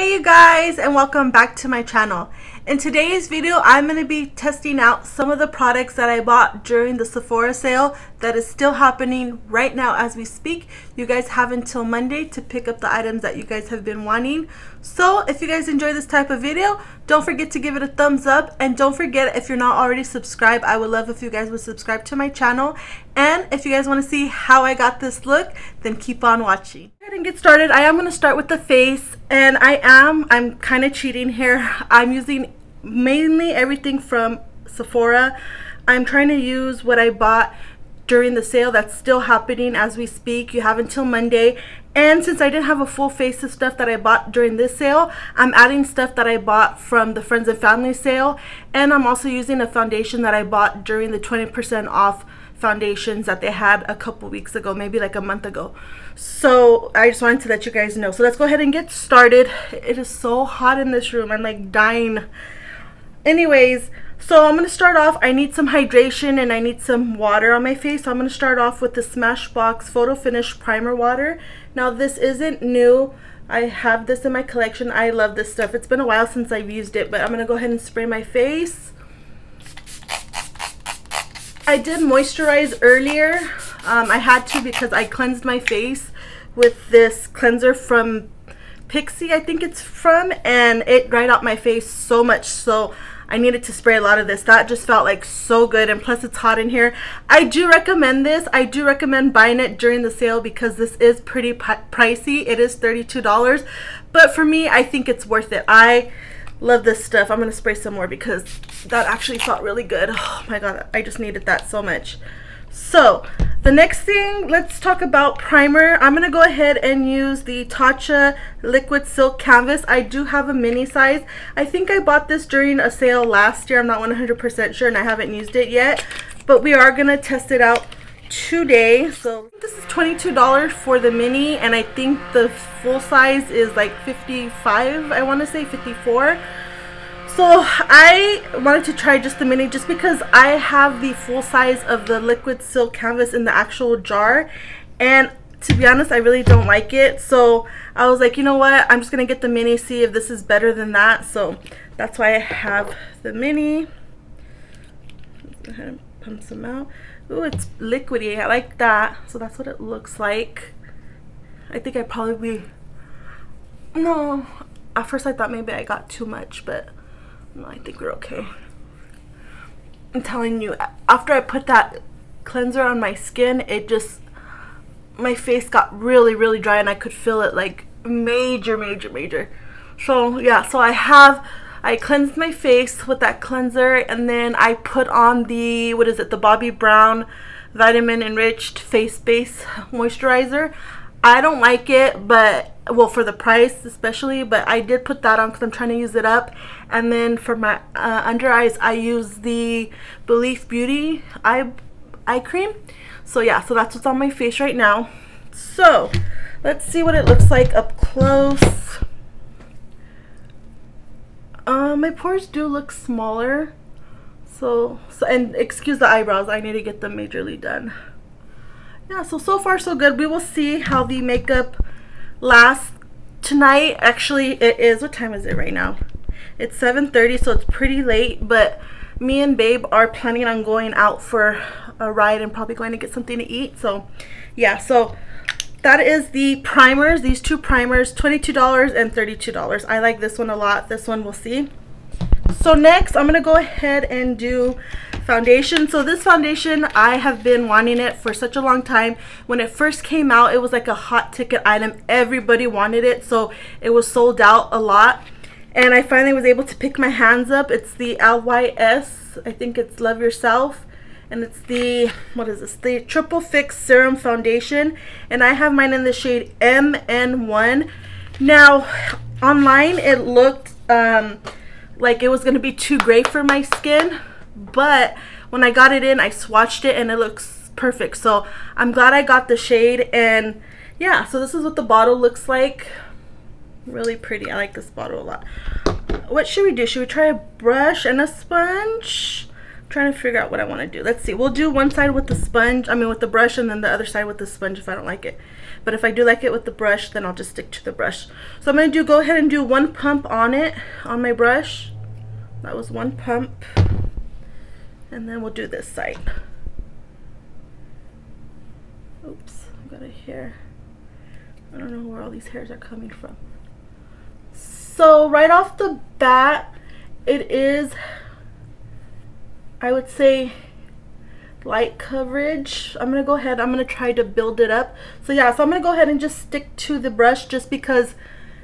Hey you guys, and welcome back to my channel. In today's video, I'm going to be testing out some of the products that I bought during the Sephora sale that is still happening right now as we speak. You guys have until Monday to pick up the items that you guys have been wanting. So if you guys enjoy this type of video, don't forget to give it a thumbs up, and don't forget, if you're not already subscribed, I would love if you guys would subscribe to my channel. And if you guys want to see how I got this look, then keep on watching. Go ahead and get started. I am going to start with the face, and I'm kind of cheating here. I'm using mainly everything from Sephora. I'm trying to use what I bought during the sale that's still happening as we speak. You have until Monday. And since I didn't have a full face of stuff that I bought during this sale, I'm adding stuff that I bought from the Friends and Family sale. And I'm also using a foundation that I bought during the 20% off foundations that they had a couple weeks ago, maybe like a month ago. So I just wanted to let you guys know. So let's go ahead and get started. It is so hot in this room. I'm like dying. Anyways, so I'm going to start off. I need some hydration and I need some water on my face. So I'm going to start off with the Smashbox Photo Finish Primer Water. Now this isn't new. I have this in my collection. I love this stuff. It's been a while since I've used it, but I'm going to go ahead and spray my face. I did moisturize earlier. I had to because I cleansed my face with this cleanser from Pixie, I think it's from, and it dried out my face so much, so I needed to spray a lot of this. That just felt like so good, and plus it's hot in here. I do recommend this. I do recommend buying it during the sale because this is pretty pricey. It is $32, but for me, I think it's worth it. I love this stuff. I'm going to spray some more because that actually felt really good. Oh my god, I just needed that so much. So the next thing, let's talk about primer. I'm going to go ahead and use the Tatcha Liquid Silk Canvas. I do have a mini size. I think I bought this during a sale last year. I'm not 100% sure and I haven't used it yet, but we are going to test it out today. So this is $22 for the mini, and I think the full size is like 55, I want to say 54. So I wanted to try just the mini just because I have the full size of the liquid silk canvas in the actual jar, and to be honest, I really don't like it. So I was like, you know what, I'm just gonna get the mini, see if this is better than that. So that's why I have the mini. Go ahead and pump some out. Ooh, it's liquidy. I like that. So that's what it looks like. I think I probably, no, at first I thought maybe I got too much, but no, I think we're okay. I'm telling you, after I put that cleanser on my skin, it just, my face got really dry, and I could feel it like major. So yeah, so I cleansed my face with that cleanser, and then I put on the, what is it, the Bobbi Brown Vitamin Enriched Face Base Moisturizer. I don't like it, but, well, for the price especially, but I did put that on because I'm trying to use it up. And then for my under eyes, I use the Belief Beauty eye cream. So yeah, so that's what's on my face right now. So let's see what it looks like up close. My pores do look smaller, so and excuse the eyebrows, I need to get them majorly done. Yeah, so far so good. We will see how the makeup lasts tonight. Actually, it is, what time is it right now? It's 7:30, so it's pretty late, but me and Babe are planning on going out for a ride and probably going to get something to eat. So yeah, so that is the primers, these two primers, $22 and $32. I like this one a lot. This one we'll see. So next, I'm going to go ahead and do foundation. So this foundation, I have been wanting it for such a long time. When it first came out, it was like a hot ticket item. Everybody wanted it, so it was sold out a lot. And I finally was able to pick my hands up. It's the LYS, I think it's Love Yourself. And it's the, what is this? The Triple Fix Serum Foundation. And I have mine in the shade MN1. Now, online it looked like it was going to be too gray for my skin. But when I got it in, I swatched it and it looks perfect. So I'm glad I got the shade. And yeah, so this is what the bottle looks like. Really pretty. I like this bottle a lot. What should we do? Should we try a brush and a sponge? trying to figure out what I want to do. Let's see. We'll do one side with the sponge, with the brush, and then the other side with the sponge if I don't like it. But if I do like it with the brush, then I'll just stick to the brush. So I'm going to go ahead and do one pump on it, on my brush. That was one pump. And then we'll do this side. Oops, I got a hair. I don't know where all these hairs are coming from. So right off the bat, it is, I would say, light coverage. I'm gonna go ahead, I'm gonna try to build it up. So yeah, so I'm gonna go ahead and just stick to the brush, just because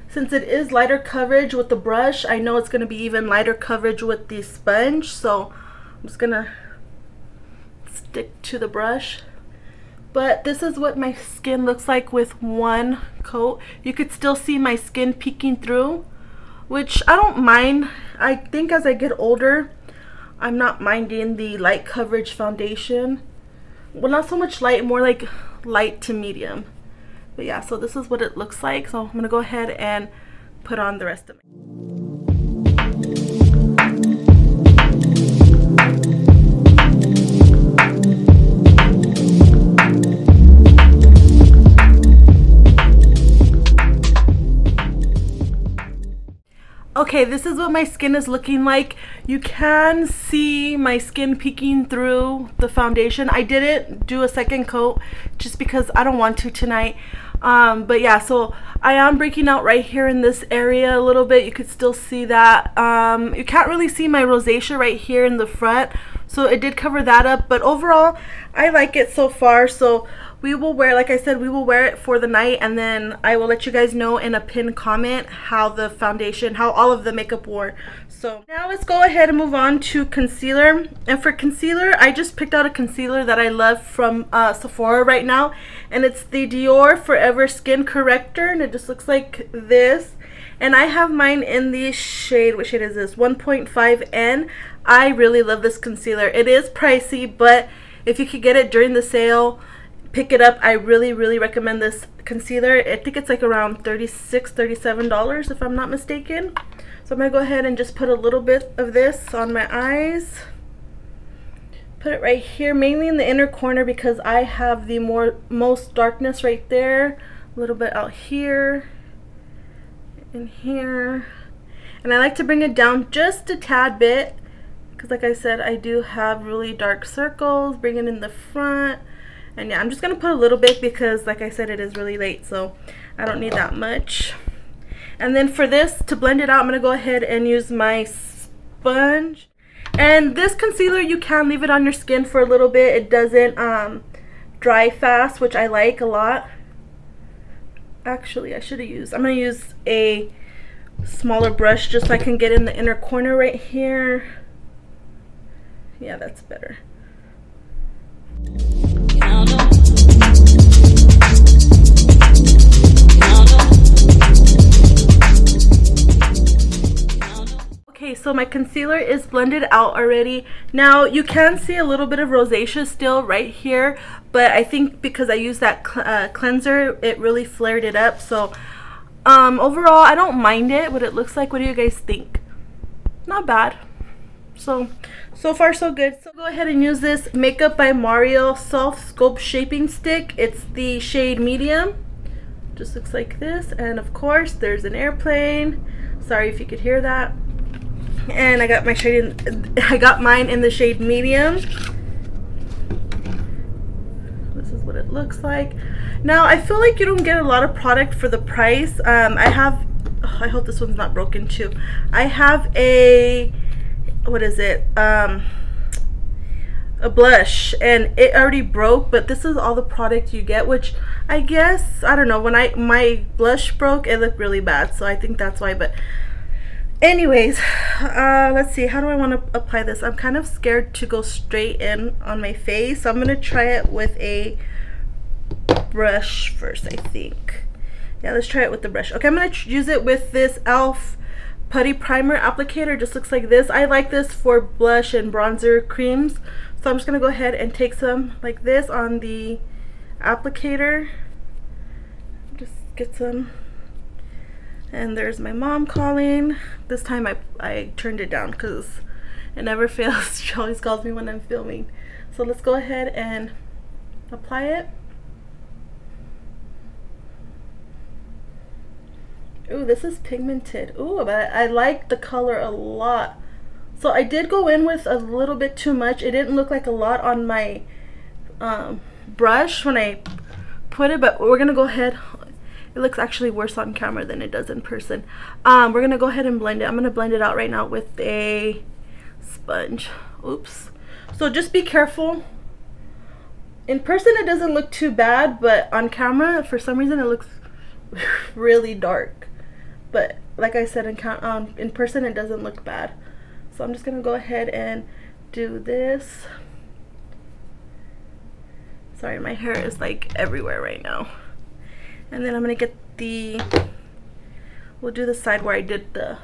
since it is lighter coverage with the brush, I know it's gonna be even lighter coverage with the sponge. So I'm just gonna stick to the brush. But this is what my skin looks like with one coat. You could still see my skin peeking through, which I don't mind. I think as I get older, I'm not minding the light coverage foundation. Well, not so much light, more like light to medium. But yeah, so this is what it looks like. So I'm gonna go ahead and put on the rest of it. Okay, this is what my skin is looking like. You can see my skin peeking through the foundation. I didn't do a second coat just because I don't want to tonight. But yeah, so I am breaking out right here in this area a little bit. You could still see that. You can't really see my rosacea right here in the front, so it did cover that up. But overall, I like it so far. So we will wear, like I said, we will wear it for the night, and then I will let you guys know in a pinned comment how the foundation, how all of the makeup wore. So now let's go ahead and move on to concealer. And for concealer, I just picked out a concealer that I love from Sephora right now, and it's the Dior Forever Skin Corrector, and it just looks like this. And I have mine in the shade, what shade is this? 1.5N. I really love this concealer. It is pricey, but if you could get it during the sale, pick it up. I really recommend this concealer. I think it's like around $37 if I'm not mistaken. So I'm gonna go ahead and just put a little bit of this on my eyes. Put it right here, mainly in the inner corner, because I have the most darkness right there. A little bit out here, in here, and I like to bring it down just a tad bit, because like I said, I do have really dark circles. Bring it in the front. And yeah, I'm just going to put a little bit because, like I said, it is really late, so I don't need that much. And then for this, to blend it out, I'm going to go ahead and use my sponge. And this concealer, you can leave it on your skin for a little bit. It doesn't dry fast, which I like a lot. Actually, I should have used, I'm going to use a smaller brush just so I can get in the inner corner right here. Yeah, that's better. Okay, so my concealer is blended out already. Now you can see a little bit of rosacea still right here, but I think because I used that cleanser, it really flared it up. So overall, I don't mind it, what it looks like. What do you guys think? Not bad. So far so good. So go ahead and use this Makeup by Mario Soft Sculpt Shaping Stick. It's the shade medium. Just looks like this. And of course, there's an airplane. Sorry if you could hear that. And I got my shade I got mine in the shade medium. This is what it looks like. Now I feel like you don't get a lot of product for the price. I hope this one's not broken too. I have a, what is it, a blush, and it already broke, but this is all the product you get, which I guess, I don't know, when my blush broke, it looked really bad, so I think that's why. But anyways, let's see, how do I want to apply this? I'm kind of scared to go straight in on my face, so I'm gonna try it with a brush first, I think. Yeah, let's try it with the brush. Okay, I'm gonna use it with this e.l.f. Putty primer applicator. Just looks like this. I like this for blush and bronzer creams, so I'm just gonna go ahead and take some like this on the applicator. Just get some. And there's my mom calling. This time I turned it down because It never fails. She always calls me when I'm filming. So let's go ahead and apply it. Ooh, this is pigmented. Ooh, but I like the color a lot. So I did go in with a little bit too much. It didn't look like a lot on my brush when I put it, but we're gonna go ahead. It looks actually worse on camera than it does in person. We're gonna go ahead and blend it. I'm gonna blend it out right now with a sponge. Oops. So just be careful. In person it doesn't look too bad, but on camera for some reason it looks really dark. But like I said, in person it doesn't look bad. So I'm just gonna go ahead and do this. Sorry, my hair is like everywhere right now. And then I'm gonna get we'll do the side where I did the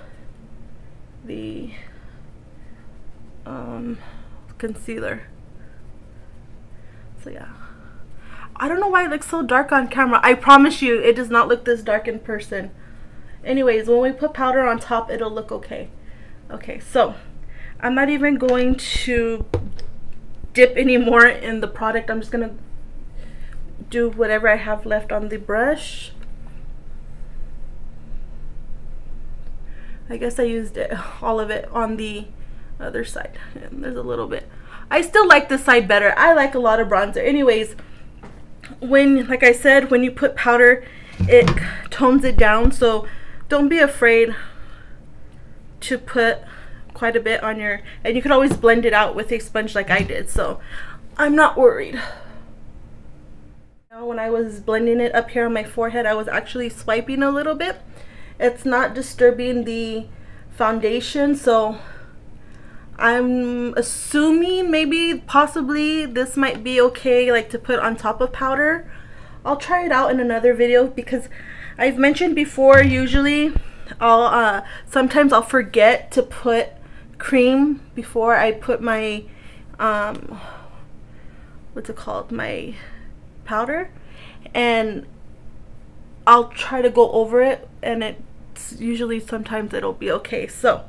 concealer. So yeah, I don't know why it looks so dark on camera. I promise you it does not look this dark in person. Anyways, when we put powder on top it'll look okay. Okay, so I'm not even going to dip anymore in the product. I'm just gonna do whatever I have left on the brush. I guess I used all of it on the other side. And there's a little bit. I still like this side better. I like a lot of bronzer. Anyways, like I said, when you put powder, it tones it down. So don't be afraid to put quite a bit on your, and you can always blend it out with a sponge like I did. So I'm not worried. When I was blending it up here on my forehead, I was actually swiping a little bit. It's not disturbing the foundation, so I'm assuming maybe possibly this might be okay, like to put on top of powder. I'll try it out in another video because I've mentioned before, usually sometimes I'll forget to put cream before I put my what's it called, my powder, and I'll try to go over it, and it's usually sometimes it'll be okay. So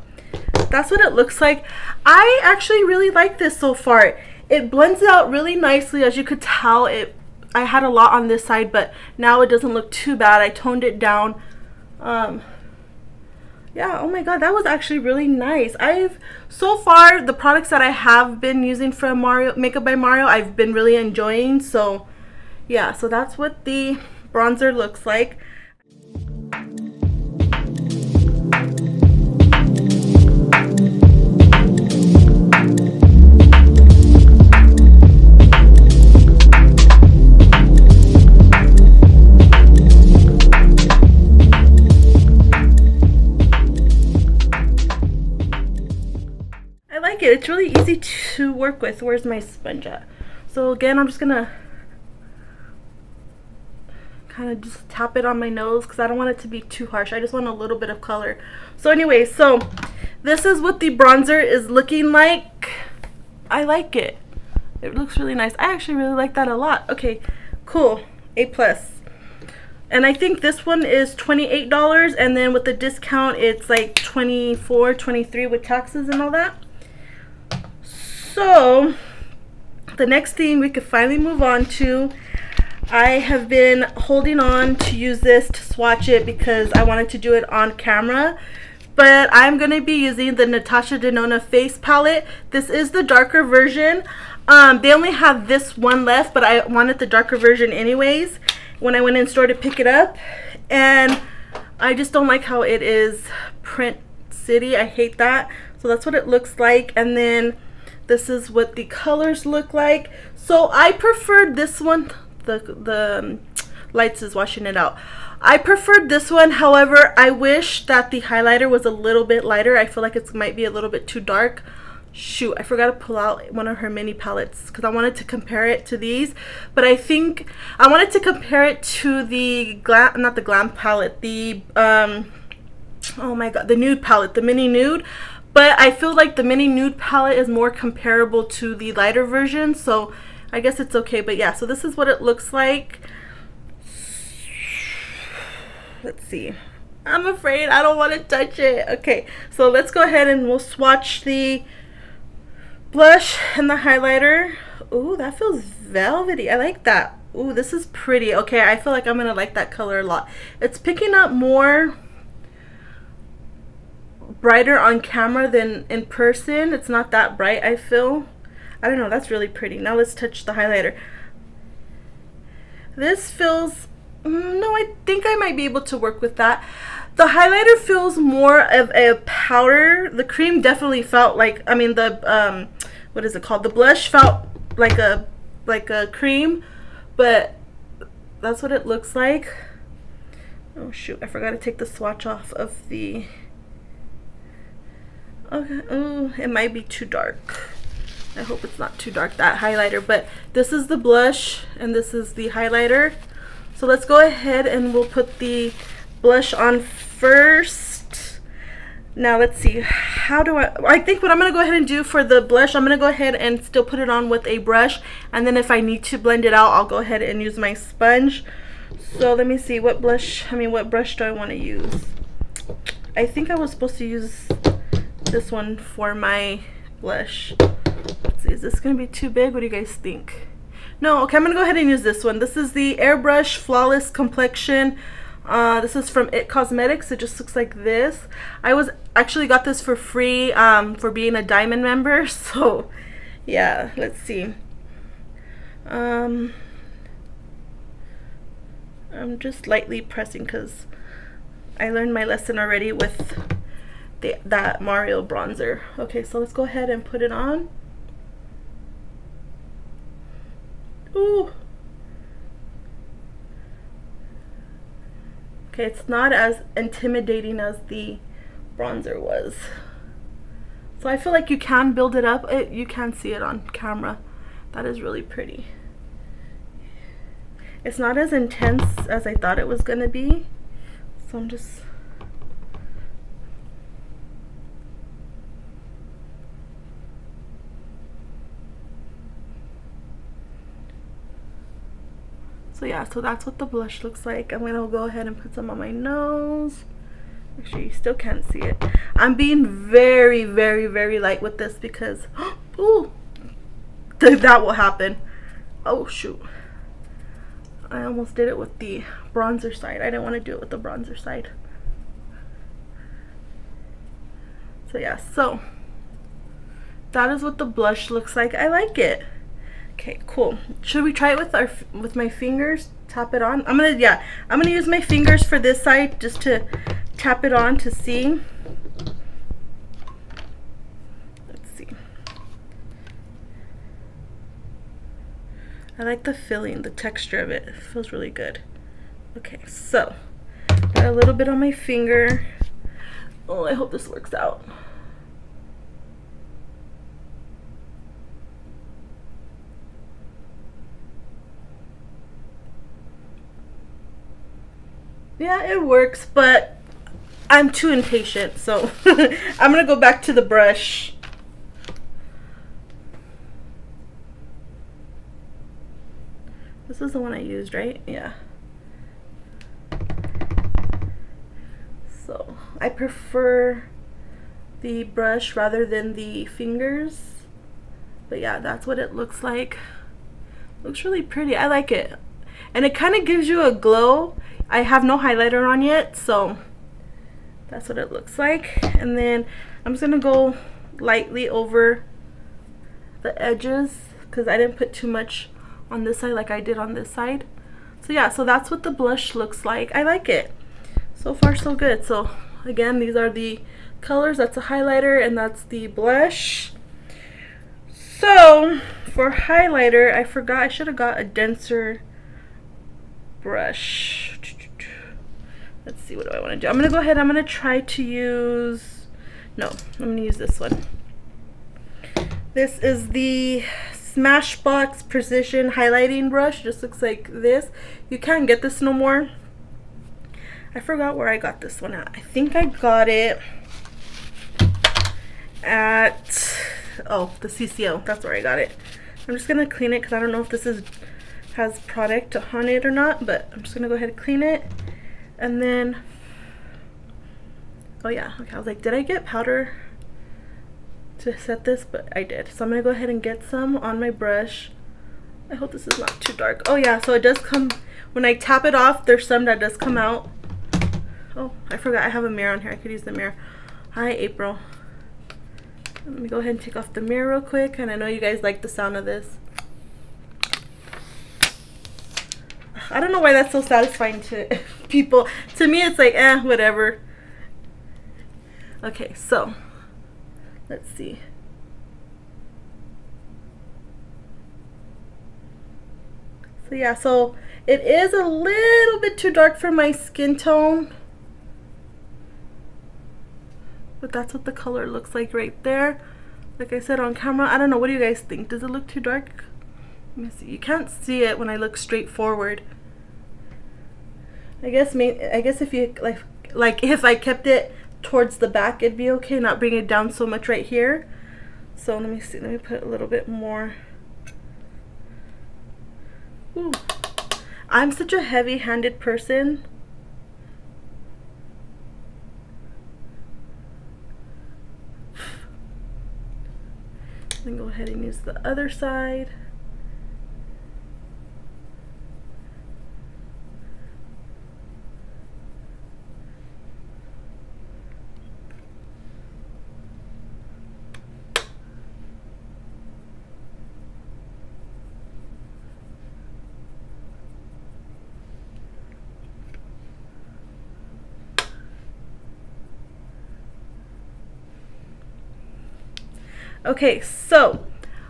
that's what it looks like. I actually really like this so far. It blends out really nicely. As you could tell, I had a lot on this side, but now it doesn't look too bad. I toned it down. Yeah, oh my god, that was actually really nice. So far the products that I have been using from Makeup by Mario, I've been really enjoying. So yeah, so that's what the bronzer looks like. I like it. It's really easy to work with. Where's my sponge at? So again, I'm just gonna kind of just tap it on my nose because I don't want it to be too harsh. I just want a little bit of color. So anyway, so this is what the bronzer is looking like. I like it. It looks really nice. I actually really like that a lot. Okay, cool. A+. And I think this one is $28, and then with the discount it's like $24, $23 with taxes and all that. So the next thing we could finally move on to, I have been holding on to use this to swatch it because I wanted to do it on camera. But I'm going to be using the Natasha Denona face palette. This is the darker version. They only have this one left, but I wanted the darker version anyways when I went in store to pick it up. And I just don't like how it is print city. I hate that. So that's what it looks like. And then this is what the colors look like. So I preferred this one. The lights is washing it out. I preferred this one. However, I wish that the highlighter was a little bit lighter. I feel like it might be a little bit too dark. Shoot, I forgot to pull out one of her mini palettes because I wanted to compare it to these. But I think I wanted to compare it to the Glam, not the Glam palette, the oh my god, the nude palette, the mini nude. But I feel like the mini nude palette is more comparable to the lighter version, so I guess it's okay. But yeah, so this is what it looks like. Let's see. I'm afraid I don't want to touch it. Okay, so let's go ahead and we'll swatch the blush and the highlighter. Ooh, that feels velvety. I like that. Ooh, this is pretty. Okay, I feel like I'm gonna like that color a lot. It's picking up more brighter on camera than in person. It's not that bright, I feel. I don't know, that's really pretty. Now let's touch the highlighter. This feels, no, I think I might be able to work with that. The highlighter feels more of a powder. The cream definitely felt like, I mean, the what is it called? The blush felt like a cream, but that's what it looks like. Oh shoot, I forgot to take the swatch off of the, okay, oh, it might be too dark. I hope it's not too dark, that highlighter. But this is the blush and this is the highlighter. So let's go ahead and we'll put the blush on first. Now let's see, how do I think what I'm gonna go ahead and do for the blush, I'm gonna go ahead and still put it on with a brush, and then if I need to blend it out, I'll go ahead and use my sponge. So let me see, what brush do I want to use? I think I was supposed to use this one for my blush. Let's see, is this gonna be too big? What do you guys think? No, okay, I'm gonna go ahead and use this one. This is the Airbrush Flawless Complexion. This is from It Cosmetics. It just looks like this. I actually got this for free for being a Diamond member. So yeah, let's see. I'm just lightly pressing because I learned my lesson already with that Mario bronzer. Okay, so let's go ahead and put it on. Ooh. Okay, it's not as intimidating as the bronzer was. So I feel like you can build it up. You can see it on camera. That is really pretty. It's not as intense as I thought it was gonna be. So I'm just... So yeah, so that's what the blush looks like. I'm gonna go ahead and put some on my nose. Actually, you still can't see it. I'm being very, very, very light with this because, ooh, that will happen. Oh shoot. I almost did it with the bronzer side. I didn't want to do it with the bronzer side. So yeah, so that is what the blush looks like. I like it. Okay, cool. Should we try it with my fingers? Tap it on. I'm gonna use my fingers for this side just to tap it on to see. Let's see. I like the feeling, the texture of it. It feels really good. Okay, so got a little bit on my finger. Oh, I hope this works out. Yeah, it works, but I'm too impatient, so I'm gonna go back to the brush. This is the one I used, right? Yeah. So I prefer the brush rather than the fingers. But yeah, that's what it looks like. Looks really pretty. I like it. And it kind of gives you a glow. I have no highlighter on yet, so that's what it looks like. And then I'm just gonna go lightly over the edges because I didn't put too much on this side like I did on this side. So yeah, so that's what the blush looks like. I like it. So far so good. So again, these are the colors. That's a highlighter and that's the blush. So for highlighter, I forgot I should have got a denser brush. Let's see, what do I want to do? I'm gonna go ahead, I'm gonna try to use, no, I'm gonna use this one. This is the Smashbox Precision Highlighting Brush. It just looks like this. You can't get this no more. I forgot where I got this one at. I think I got it at, oh, the CCO. That's where I got it. I'm just gonna clean it because I don't know if this has product on it or not, but I'm just gonna go ahead and clean it. And then, oh yeah, okay, I was like, did I get powder? to set this, but I did. So I'm gonna go ahead and get some on my brush. I hope this is not too dark. Oh yeah, so it does come, when I tap it off, there's some that does come out. Oh, I forgot I have a mirror on here. I could use the mirror. Hi, April. Let me go ahead and take off the mirror real quick, and I know you guys like the sound of this. I don't know why that's so satisfying to people. To me, it's like, eh, whatever. Okay, so let's see. So yeah, so it is a little bit too dark for my skin tone, but that's what the color looks like right there. Like I said on camera, I don't know, what do you guys think? Does it look too dark? Let me see. You can't see it when I look straight forward. I guess if you like if I kept it towards the back, it'd be okay, not bring it down so much right here. So let me see, let me put a little bit more. Ooh. I'm such a heavy-handed person. Then go ahead and use the other side. Okay, so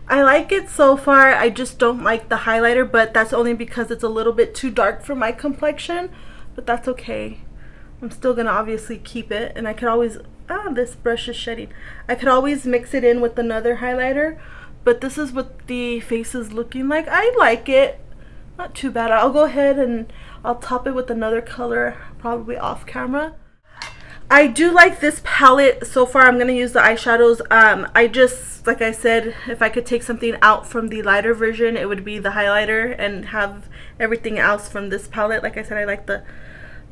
I like it so far. I just don't like the highlighter, but that's only because it's a little bit too dark for my complexion, but that's okay. I'm still gonna obviously keep it, and I could always, this brush is shedding. I could always mix it in with another highlighter, but this is what the face is looking like. I like it, not too bad. I'll go ahead and I'll top it with another color, probably off camera. I do like this palette so far. I'm going to use the eyeshadows. I just, like I said, if I could take something out from the lighter version, it would be the highlighter and have everything else from this palette. Like I said, I like the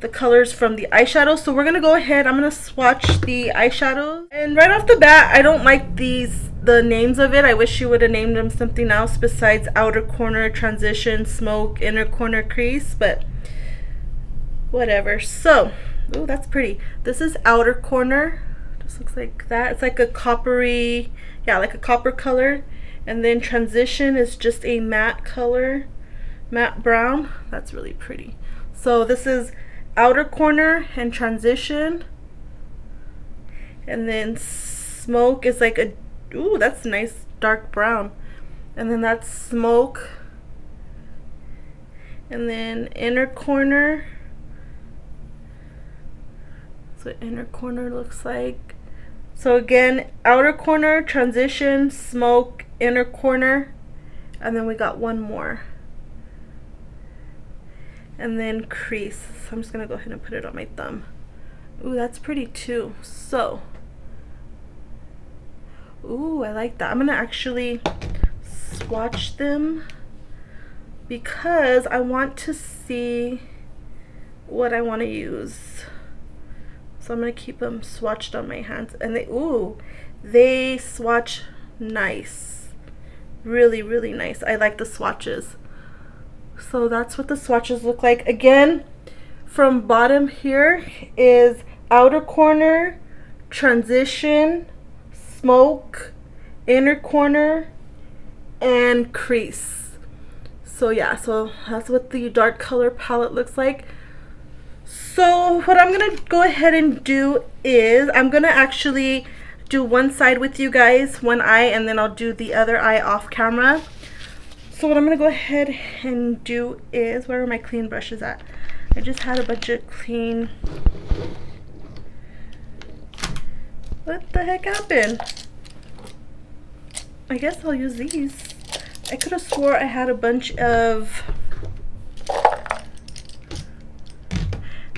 colors from the eyeshadows. So we're going to go ahead. I'm going to swatch the eyeshadows. And right off the bat, I don't like the names of it. I wish you would have named them something else besides outer corner, transition, smoke, inner corner, crease. But whatever. So... oh, that's pretty. This is outer corner. Just looks like that. It's like a coppery, yeah, like a copper color. And then transition is just a matte color, matte brown. That's really pretty. So this is outer corner and transition. And then smoke is like a, ooh, that's nice dark brown. And then that's smoke. And then inner corner. So inner corner looks like. So again, outer corner, transition, smoke, inner corner, and then we got one more. And then crease. So I'm just gonna go ahead and put it on my thumb. Ooh, that's pretty too. So, ooh, I like that. I'm gonna actually swatch them because I want to see what I want to use. So I'm going to keep them swatched on my hands. And they, ooh, they swatch nice. Really, really nice. I like the swatches. So that's what the swatches look like. Again, from bottom here is outer corner, transition, smoke, inner corner, and crease. So yeah, so that's what the dark color palette looks like. So what I'm gonna go ahead and do is I'm gonna actually do one side with you guys, one eye, and then I'll do the other eye off camera. So what I'm gonna go ahead and do is, where are my clean brushes at? I just had a bunch of clean. What the heck happened? I guess I'll use these. I could have swore I had a bunch of.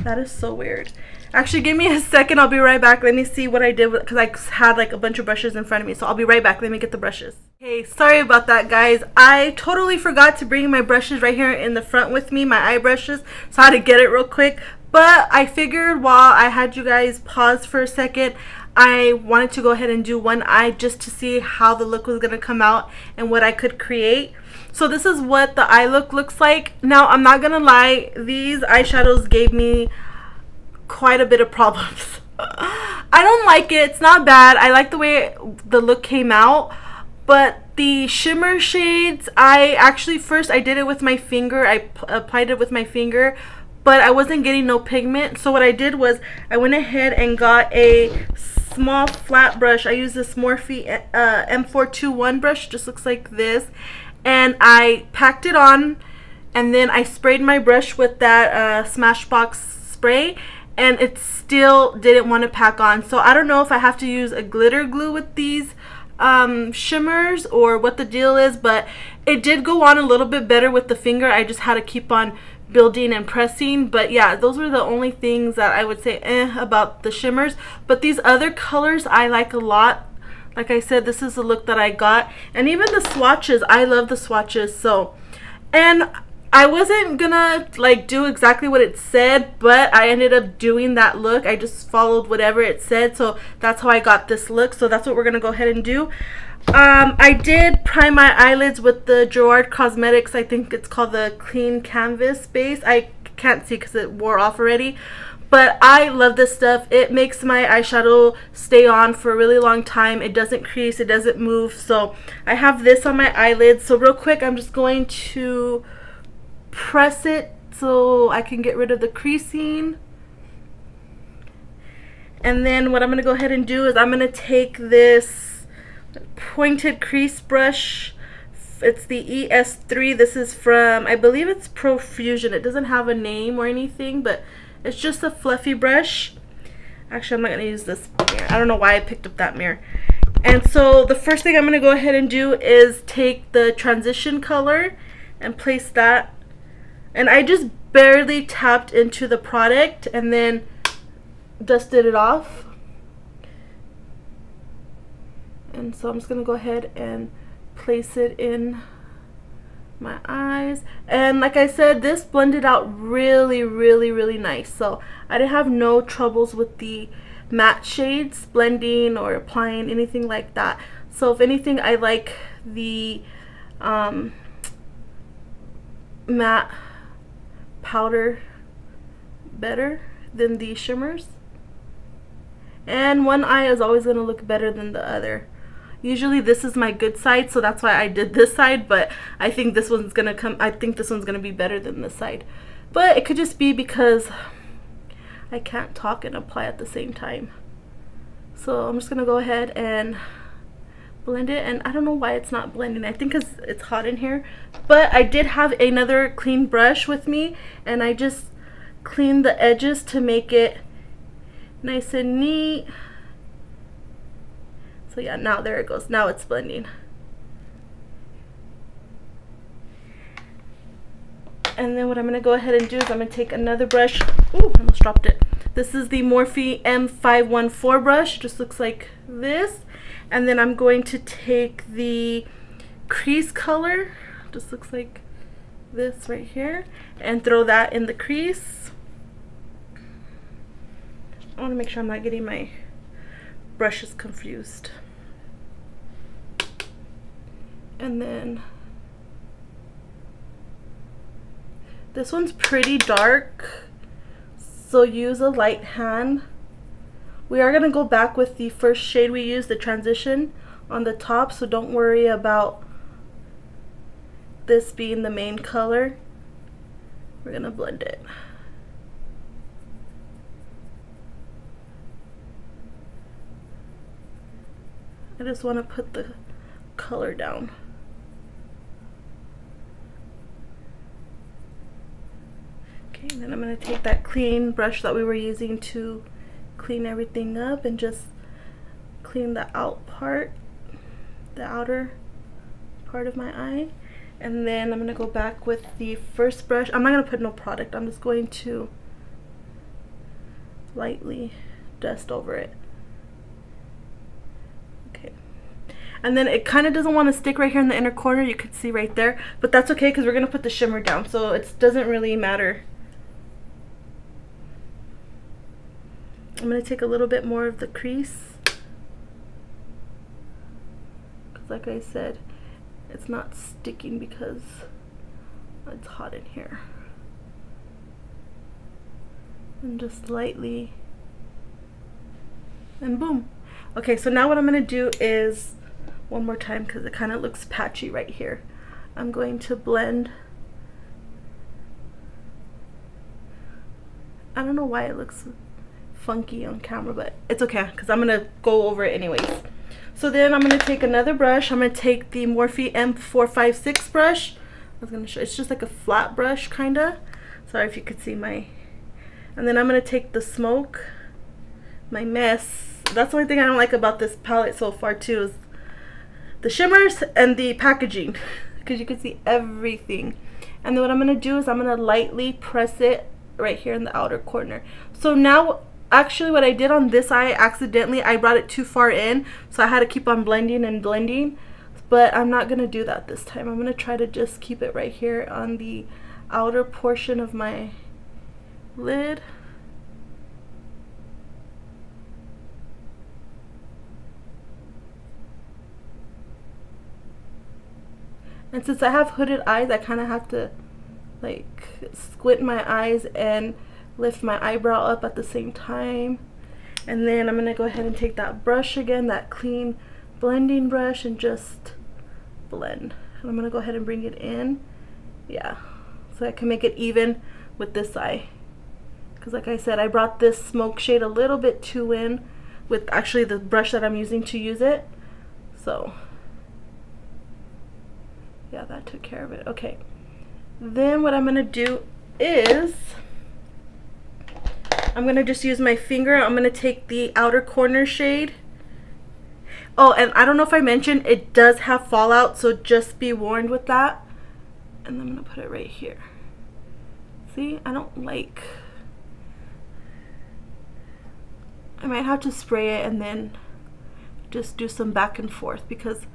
That is so weird. Actually, give me a second. I'll be right back. Let me see what I did because I had like a bunch of brushes in front of me. So I'll be right back. Let me get the brushes. Okay, sorry about that, guys. I totally forgot to bring my brushes right here in the front with me, my eye brushes. So I had to get it real quick. But I figured while I had you guys pause for a second, I wanted to go ahead and do one eye just to see how the look was going to come out and what I could create. So this is what the eye look looks like. Now, I'm not going to lie, these eyeshadows gave me quite a bit of problems. I don't like it. It's not bad. I like the way the look came out, but the shimmer shades, I actually first I did it with my finger. I applied it with my finger, but I wasn't getting no pigment. So what I did was I went ahead and got a small flat brush. I use this Morphe M421 brush. Just looks like this, and I packed it on, and then I sprayed my brush with that Smashbox spray, and it still didn't want to pack on. So I don't know if I have to use a glitter glue with these shimmers or what the deal is, but it did go on a little bit better with the finger. I just had to keep on building and pressing. But yeah, those were the only things that I would say about the shimmers. But these other colors I like a lot. Like I said, this is the look that I got. And even the swatches, I love the swatches. So, and I wasn't gonna like do exactly what it said, but I ended up doing that look. I just followed whatever it said, so that's how I got this look. So that's what we're gonna go ahead and do. I did prime my eyelids with the Gerard Cosmetics, I think it's called the Clean Canvas base. I can't see because it wore off already, but I love this stuff. It makes my eyeshadow stay on for a really long time. It doesn't crease, it doesn't move. So I have this on my eyelids. So real quick, I'm just going to press it so I can get rid of the creasing. And then what I'm going to go ahead and do is I'm going to take this pointed crease brush. It's the ES3. This is from, I believe it's Profusion. It doesn't have a name or anything, but it's just a fluffy brush. Actually, I'm not going to use this mirror. I don't know why I picked up that mirror. And so the first thing I'm going to go ahead and do is take the transition color and place that. And I just barely tapped into the product and then dusted it off. And so I'm just going to go ahead and place it in my eyes. And like I said, this blended out really, really, really nice. So I didn't have no troubles with the matte shades blending or applying anything like that. So if anything, I like the matte powder better than the shimmers. And one eye is always going to look better than the other. Usually this is my good side, so that's why I did this side, but I think this one's going to come, I think this one's going to be better than this side. But it could just be because I can't talk and apply at the same time. So I'm just going to go ahead and blend it, and I don't know why it's not blending. I think because it's hot in here. But I did have another clean brush with me, and I just cleaned the edges to make it nice and neat. So yeah, now there it goes. Now it's blending. And then what I'm going to go ahead and do is I'm going to take another brush. Ooh, I almost dropped it. This is the Morphe M514 brush. It just looks like this. And then I'm going to take the crease color. Just looks like this right here. And throw that in the crease. I want to make sure I'm not getting my brushes confused. And then this one's pretty dark, so use a light hand. We are going to go back with the first shade we used, the transition, on the top, so don't worry about this being the main color. We're going to blend it. I just want to put the color down. Okay, and then I'm going to take that clean brush that we were using to clean everything up and just clean the outer part of my eye. And then I'm going to go back with the first brush. I'm not going to put no product. I'm just going to lightly dust over it. Okay. And then it kind of doesn't want to stick right here in the inner corner. You could see right there. But that's okay because we're going to put the shimmer down. So it doesn't really matter. I'm going to take a little bit more of the crease. like I said, it's not sticking because it's hot in here. And just lightly, and boom. Okay, so now what I'm gonna do is, one more time because it kind of looks patchy right here, I'm going to blend. I don't know why it looks funky on camera, but it's okay because I'm gonna go over it anyways. So then I'm gonna take another brush. I'm gonna take the Morphe M456 brush. I was gonna show, it's just like a flat brush kinda. Sorry if you could see my, and then I'm gonna take the Smoke, my Mess. That's the only thing I don't like about this palette so far too, is the shimmers and the packaging, because you can see everything. And then what I'm gonna do is I'm gonna lightly press it right here in the outer corner. So now, actually what I did on this eye, accidentally I brought it too far in, so I had to keep on blending and blending, but I'm not gonna do that this time. I'm gonna try to just keep it right here on the outer portion of my lid. And since I have hooded eyes, I kind of have to like squint my eyes and lift my eyebrow up at the same time. And then I'm gonna go ahead and take that brush again, that clean blending brush, and just blend. And I'm gonna go ahead and bring it in, yeah, so I can make it even with this eye, because like I said, I brought this Smoke shade a little bit too in with actually the brush that I'm using to use it. So yeah, that took care of it. Okay, then what I'm gonna do is I'm gonna just use my finger. I'm gonna take the outer corner shade. Oh, and I don't know if I mentioned, it does have fallout, so just be warned with that. And I'm gonna put it right here. See, I don't like, I might have to spray it and then just do some back and forth, because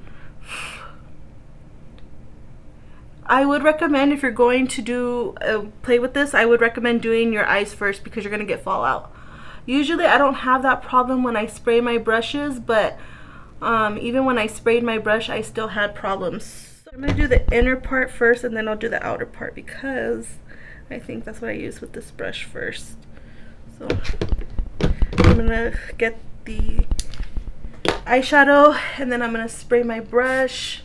I would recommend, if you're going to do play with this, I would recommend doing your eyes first, because you're gonna get fallout. Usually I don't have that problem when I spray my brushes, but even when I sprayed my brush, I still had problems. So I'm gonna do the inner part first, and then I'll do the outer part, because I think that's what I use with this brush first. So I'm gonna get the eyeshadow, and then I'm gonna spray my brush.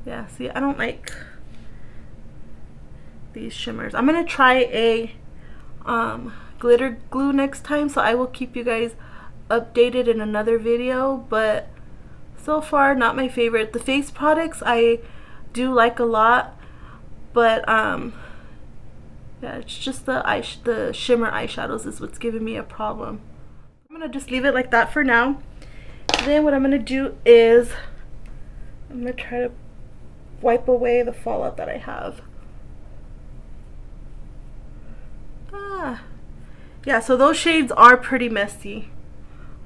Yeah, see, I don't like these shimmers. I'm gonna try a glitter glue next time, so I will keep you guys updated in another video, but so far not my favorite. The face products I do like a lot, but yeah, it's just the shimmer eyeshadows is what's giving me a problem. I'm gonna just leave it like that for now. Then what I'm gonna do is I'm gonna try to wipe away the fallout that I have. Yeah, so those shades are pretty messy,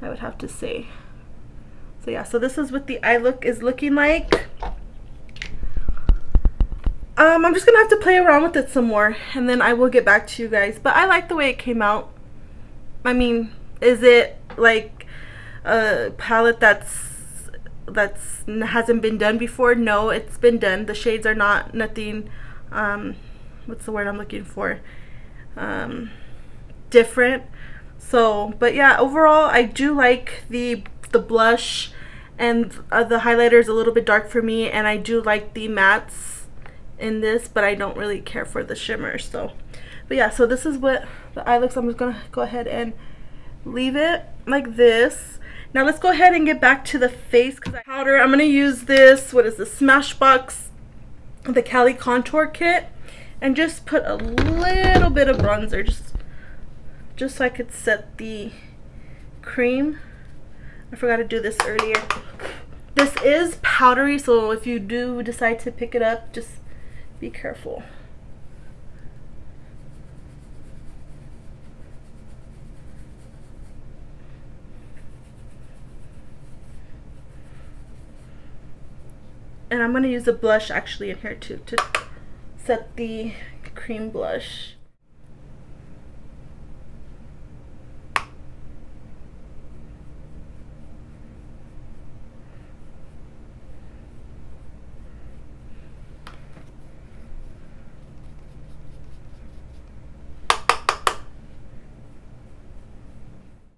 I would have to say. So yeah, so this is what the eye look is looking like. I'm just gonna have to play around with it some more, and then I will get back to you guys. But I like the way it came out. I mean, is it like a palette that's hasn't been done before? No, it's been done. The shades are not nothing what's the word I'm looking for, different. So, but yeah, overall I do like the blush, and the highlighter is a little bit dark for me, and I do like the mattes in this, but I don't really care for the shimmer. So, but yeah, so this is what the eye looks. I'm just gonna go ahead and leave it like this. Now let's go ahead and get back to the face powder. I'm gonna use this, what is this, Smashbox, the Cali Contour Kit, and just put a little bit of bronzer, just so I could set the cream. I forgot to do this earlier. This is powdery, so if you do decide to pick it up, just be careful. And I'm going to use a blush actually in here too to set the cream blush.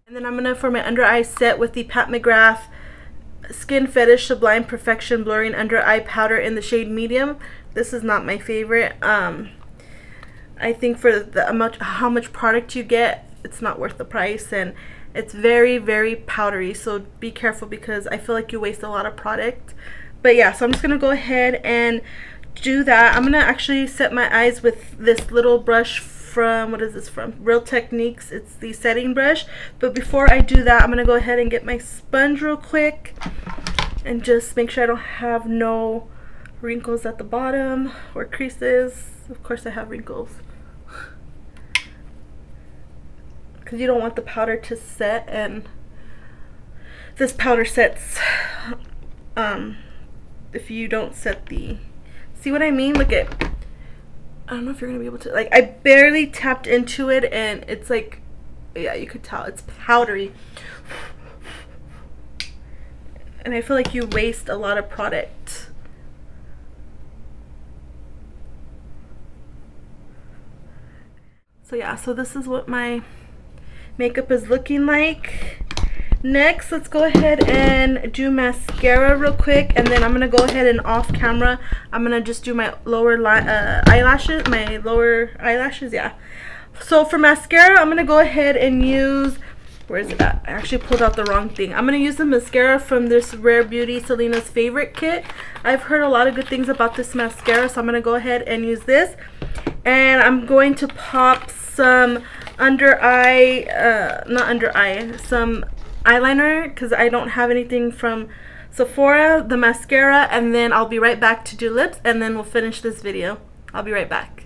And then I'm gonna, for my under eye set with the Pat McGrath Skin Fetish Sublime Perfection Blurring Under Eye Powder in the shade medium. This is not my favorite. I think for the how much product you get, it's not worth the price, and it's very, very powdery, so be careful because I feel like you waste a lot of product. But yeah, so I'm just gonna go ahead and do that. I'm gonna actually set my eyes with this little brush from, what is this from? Real Techniques. It's the setting brush. But before I do that, I'm gonna go ahead and get my sponge real quick and just make sure I don't have no wrinkles at the bottom or creases. Of course I have wrinkles, because you don't want the powder to set, and this powder sets if you don't set the, see what I mean? Look at, I don't know if you're gonna be able to, like, I barely tapped into it and it's like, yeah, you could tell it's powdery, and I feel like you waste a lot of product. So yeah, so this is what my makeup is looking like. Next, let's go ahead and do mascara real quick, and then I'm gonna go ahead and off camera I'm gonna just do my lower eyelashes, my lower eyelashes. Yeah, so for mascara I'm gonna go ahead and use, where is it at? I actually pulled out the wrong thing. I'm gonna use the mascara from this Rare Beauty Selena's Favorite kit. I've heard a lot of good things about this mascara, so I'm gonna go ahead and use this, and I'm going to pop some under eye, not under eye, some eyeliner, because I don't have anything from Sephora, the mascara, and then I'll be right back to do lips, and then we'll finish this video. I'll be right back.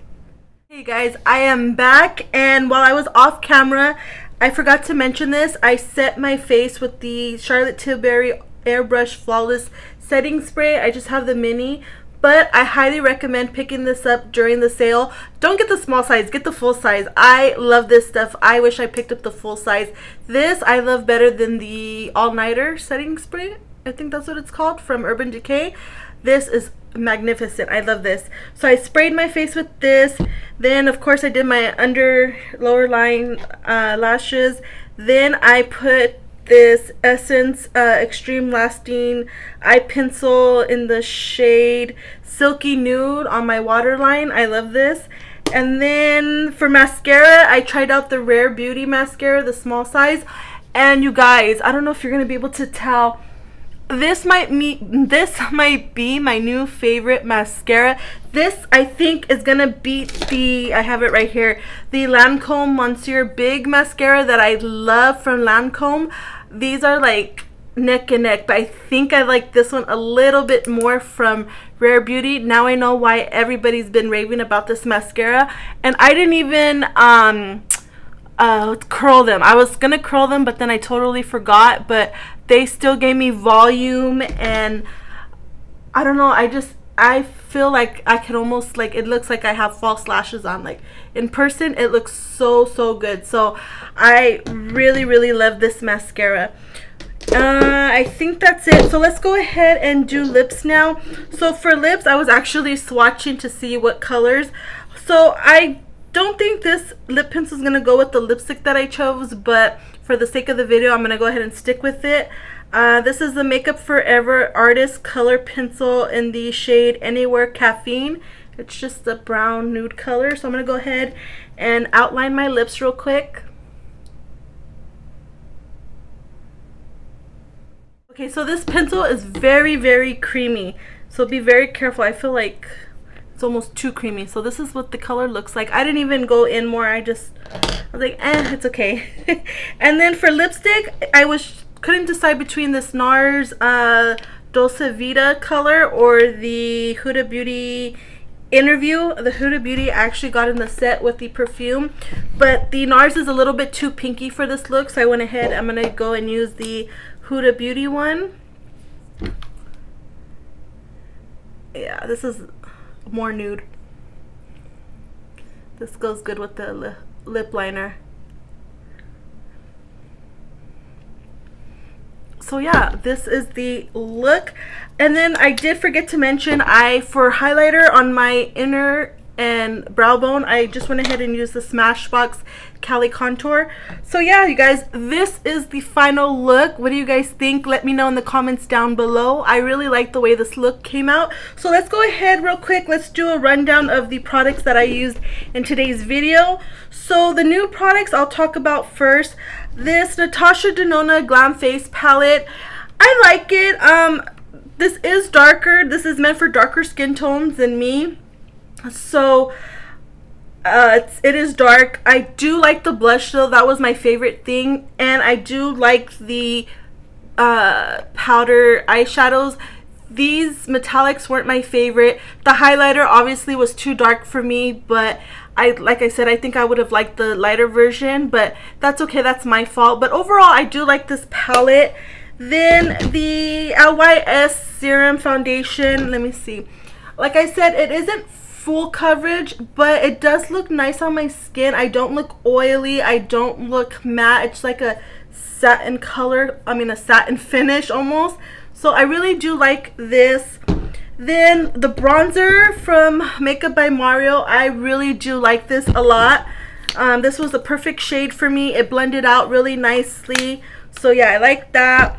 Hey guys, I am back, and while I was off camera, I forgot to mention this. I set my face with the Charlotte Tilbury Airbrush Flawless Setting Spray. I just have the mini, but I highly recommend picking this up during the sale. Don't get the small size, get the full size. I love this stuff. I wish I picked up the full size. This I love better than the all-nighter setting spray. I think that's what it's called, from Urban Decay. This is magnificent. I love this. So I sprayed my face with this. Then of course I did my lower line lashes. Then I put this Essence Extreme Lasting Eye Pencil in the shade Silky Nude on my waterline. I love this. And then for mascara, I tried out the Rare Beauty mascara, the small size. And you guys, I don't know if you're going to be able to tell, this might be my new favorite mascara. This, I think, is gonna beat the, I have it right here, the Lancome Monsieur Big mascara that I love from Lancome. These are like neck and neck, but I think I like this one a little bit more from Rare Beauty. Now I know why everybody's been raving about this mascara. And I didn't even curl them. I was gonna curl them, but then I totally forgot. But they still gave me volume, and I don't know, I feel like I can almost, like, it looks like I have false lashes on. Like in person it looks so good. So I really love this mascara. I think that's it. So let's go ahead and do lips now. So for lips, I was actually swatching to see what colors. So I don't think this lip pencil is gonna go with the lipstick that I chose, but for the sake of the video, I'm gonna go ahead and stick with it. This is the Makeup Forever Artist Color Pencil in the shade Anywhere Caffeine. It's just a brown nude color. So I'm gonna go ahead and outline my lips real quick. Okay, so this pencil is very creamy, so be very careful. I feel like it's almost too creamy. So this is what the color looks like. I didn't even go in more. I was like, it's okay. And then for lipstick, I couldn't decide between this NARS Dolce Vita color or the Huda Beauty Interview. The Huda Beauty I actually got in the set with the perfume, but the NARS is a little bit too pinky for this look, so I went ahead. I'm gonna go and use the Huda Beauty one. Yeah, this is more nude. This goes good with the lip liner. So yeah, this is the look. And then I did forget to mention, for highlighter on my inner and brow bone, I just went ahead and used the Smashbox Cali Contour. So yeah, you guys, this is the final look. What do you guys think? Let me know in the comments down below. I really like the way this look came out. So let's go ahead real quick. Let's do a rundown of the products that I used in today's video. So the new products I'll talk about first. This Natasha Denona Glam Face Palette. I like it. This is darker. This is meant for darker skin tones than me. So it is dark. I do like the blush though. That was my favorite thing. And I do like the powder eyeshadows. These metallics weren't my favorite. The highlighter obviously was too dark for me, but like I said, I think I would have liked the lighter version, but that's okay. That's my fault. But overall, I do like this palette. Then the LYS Serum Foundation. Let me see. Like I said, it isn't full coverage, but it does look nice on my skin. I don't look oily. I don't look matte. It's like a satin color. I mean, a satin finish almost. So I really do like this. Then the bronzer from Makeup by Mario. I really do like this a lot. This was the perfect shade for me. It blended out really nicely. So yeah, I like that.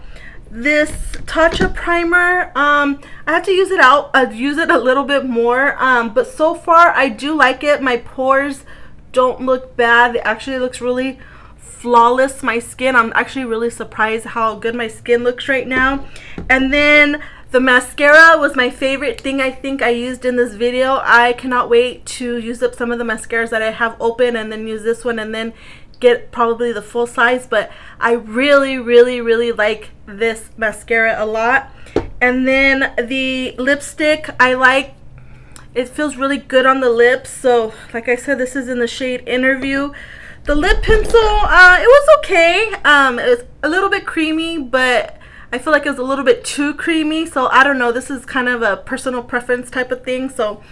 This Tatcha primer, I have to use it out. I'd use it a little bit more, but so far I do like it. My pores don't look bad. It actually looks really flawless. My skin, I'm actually really surprised how good my skin looks right now. And then the mascara was my favorite thing I think I used in this video. I cannot wait to use up some of the mascaras that I have open and then use this one and then get probably the full size. But I really like this mascara a lot. And then the lipstick, I like. It feels really good on the lips. So like I said, this is in the shade Interview. The lip pencil, it was okay. It was a little bit creamy, but I feel like it was a little bit too creamy. So I don't know, this is kind of a personal preference type of thing. So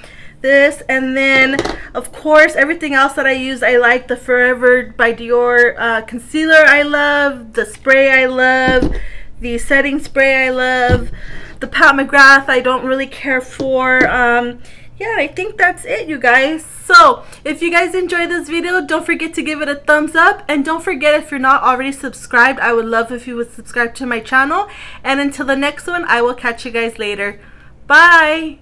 this, and then of course everything else that I used, I like. The Forever by Dior concealer, I love. The spray, I love. The setting spray, I love. The Pat McGrath, I don't really care for. Yeah, I think that's it, you guys. So if you guys enjoyed this video, don't forget to give it a thumbs up, and don't forget, if you're not already subscribed, I would love if you would subscribe to my channel. And until the next one, I will catch you guys later. Bye.